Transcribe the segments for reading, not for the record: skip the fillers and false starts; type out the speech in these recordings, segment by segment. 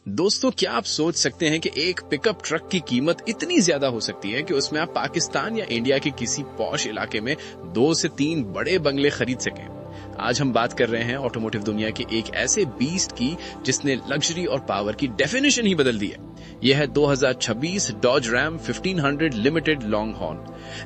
दोस्तों, क्या आप सोच सकते हैं कि एक पिकअप ट्रक की कीमत इतनी ज्यादा हो सकती है कि उसमें आप पाकिस्तान या इंडिया के किसी पॉश इलाके में 2 से 3 बड़े बंगले खरीद सकें। आज हम बात कर रहे हैं ऑटोमोटिव दुनिया के एक ऐसे बीस्ट की जिसने लग्जरी और पावर की डेफिनेशन ही बदल दी है। यह है 2026 Dodge Ram 1500 limited Longhorn.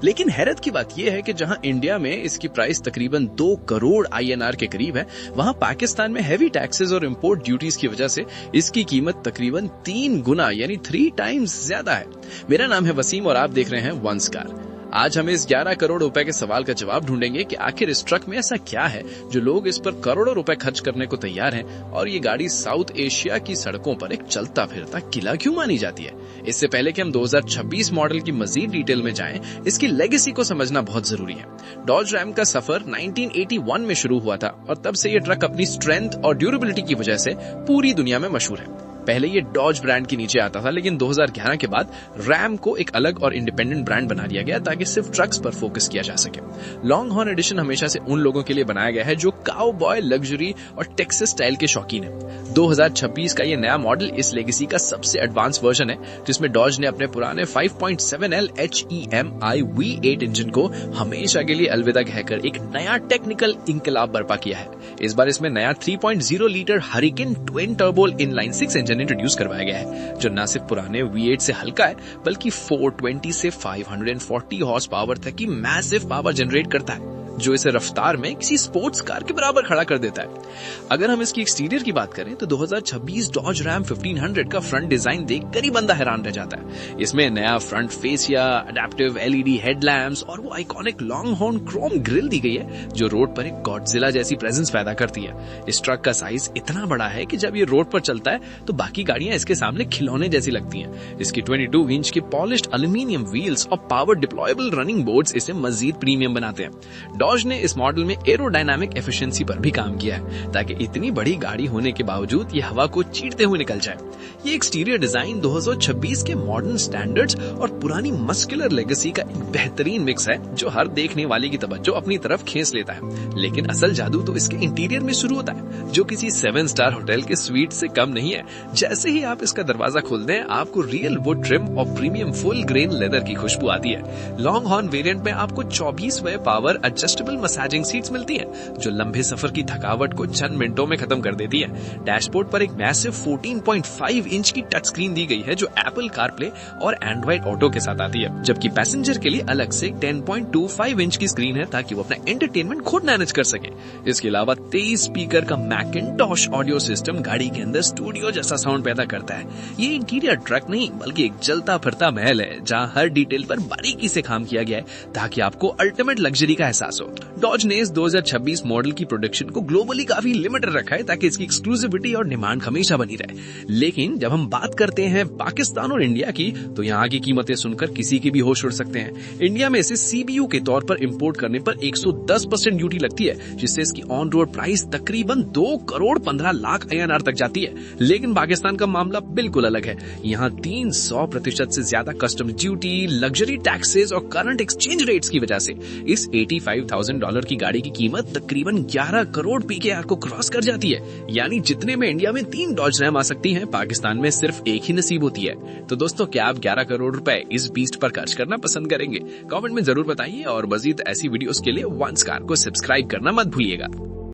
लेकिन हैरत की बात यह है कि जहां इंडिया में इसकी प्राइस तकरीबन 2 करोड़ INR के करीब है, वहां पाकिस्तान में हैवी टैक्सेस और इंपोर्ट ड्यूटीज की वजह से इसकी कीमत तकरीबन 3 गुना यानी 3 टाइम्स ज्यादा है। मेरा नाम है वसीम और आप देख रहे हैं वंस कार। आज हम इस 11 करोड़ रुपए के सवाल का जवाब ढूंढेंगे कि आखिर इस ट्रक में ऐसा क्या है जो लोग इस पर करोड़ों रुपए खर्च करने को तैयार हैं और ये गाड़ी साउथ एशिया की सड़कों पर एक चलता फिरता किला क्यों मानी जाती है। इससे पहले कि हम 2026 मॉडल की मजीद डिटेल में जाएं, इसकी लेगेसी को समझना बहुत जरूरी है। डॉज रैम का सफर 1981 में शुरू हुआ था और तब से ये ट्रक अपनी स्ट्रेंथ और ड्यूरेबिलिटी की वजह से पूरी दुनिया में मशहूर है। पहले ये डॉज ब्रांड के नीचे आता था, लेकिन 2011 के बाद रैम को एक अलग और इंडिपेंडेंट ब्रांड बना दिया गया ताकि सिर्फ ट्रक्स पर फोकस किया जा सके। लॉन्ग हॉर्न एडिशन हमेशा से उन लोगों के लिए बनाया गया है जो काउबॉय, लग्जरी और टेक्सास स्टाइल के शौकीन है। 2026 का ये नया मॉडल इस लेगेसी का सबसे एडवांस वर्जन है, जिसमें डॉज ने अपने पुराने 5.7L HEMI V8 इंजन को हमेशा के लिए अलविदा कहकर एक नया टेक्निकल इंकलाब बर्पा किया है। इस बार इसमें नया 3.0 litre hurricane twin turbo inline 6 engine introduce करवाया गया है, जो न सिर्फ पुराने V8 से हल्का है बल्कि 420 से 540 हॉर्स पावर तक की मैसिव पावर जनरेट करता है, जो इसे रफ्तार में किसी स्पोर्ट्स कार के बराबर खड़ा कर देता है। अगर हम इसकी एक्सटीरियर की बात करें तो 2026 डॉज रैम 1500 का फ्रंट डिजाइन देखकर ही बंदा हैरान रह जाता है। इसमें नया front fascia, adaptive LED headlamps और वो iconic long horn chrome grille दी गई है जो रोड पर एक गॉडजिला जैसी प्रेजेंस पैदा करती है। इस ट्रक का साइज इतना बड़ा है कि जब ये रोड पर चलता है तो बाकी गाड़ियां इसके सामने खिलौने जैसी लगती हैं। इसकी 22 इंच की पॉलिश्ड एल्यूमिनियम व्हील्स और पावर डिप्लॉयबल रनिंग बोर्ड्स इसे मजीद प्रीमियम बनाते हैं। डॉज ने इस मॉडल में एरोडायनामिक एफिशिएंसी पर भी काम किया है ताकि इतनी बड़ी गाड़ी होने के बावजूद ये हवा को चीरते हुए निकल जाए। ये एक्सटीरियर डिजाइन 2026 के मॉडर्न स्टैंडर्ड्स और पुरानी मस्कुलर लेगेसी का एक बेहतरीन मिक्स है जो हर देखने वाले की तवज्जो अपनी तरफ खींच लेता है। लेकिन असल जादू तो इसके इंटीरियर में शुरू होता है, जो किसी 7 स्टार होटल के स्वीट से कम नहीं है। जैसे ही आप इसका दरवाजा खोलते हैं, आपको रियल वुड ट्रिम और प्रीमियम फुल ग्रेन लेदर की खुशबू आती है। लॉन्ग हॉर्न वेरिएंट में आपको 24 वे पावर एडजस्टेबल मसाजिंग सीट्स मिलती हैं, जो लंबे सफर की थकावट को चंद मिनटों में खत्म कर देती है। डैशबोर्ड पर एक मैसिव 14.5 इंच की टच स्क्रीन दी गई है जो एप्पल कारप्ले और एंड्रॉइड ऑटो के साथ आती है, जबकि पैसेंजर के लिए अलग से 10.25 इंच की स्क्रीन है ताकि वो अपना एंटरटेनमेंट खुद मैनेज कर सके। इसके अलावा 23 स्पीकर का मैकिन्टॉश ऑडियो सिस्टम गाड़ी के अंदर स्टूडियो जैसा साउंड पैदा करता है। ये इंटीरियर ट्रक नहीं बल्कि एक जलता फिरता महल है जहाँ हर डिटेल पर बारीकी से काम किया गया है ताकि आपको अल्टीमेट लग्जरी का एहसास हो। डॉज ने इस 2026 मॉडल की प्रोडक्शन को ग्लोबली काफी लिमिटेड रखा है ताकि इसकी एक्सक्लूसिविटी और डिमांड हमेशा बनी रहे। लेकिन जब हम बात करते हैं पाकिस्तान और इंडिया की, तो यहाँ की कीमतें सुनकर किसी की भी होश उड़ सकते हैं। इंडिया में इसे CBU के तौर पर इंपोर्ट करने पर 110% ड्यूटी लगती है, जिससे इसकी ऑन रोड प्राइस तकरीबन 2 करोड़ 15 लाख INR तक जाती है। लेकिन पाकिस्तान का मामला बिल्कुल अलग है। यहाँ 300% से ज्यादा कस्टम ड्यूटी, लग्जरी टैक्सेस और करंट एक्सचेंज रेट्स की वजह से इस $85,000 की गाड़ी की कीमत तकरीबन 11 करोड़ PKR को क्रॉस कर जाती है। यानी जितने में इंडिया में 3 डॉज रैम आ सकती हैं, पाकिस्तान में सिर्फ एक ही नसीब होती है। तो दोस्तों, क्या आप 11 करोड़ रुपए इस बीस्ट पर खर्च करना पसंद करेंगे? कमेंट में जरूर बताइए और मजीद ऐसी वीडियोस के लिए वंस कार को सब्सक्राइब करना मत भूलिएगा।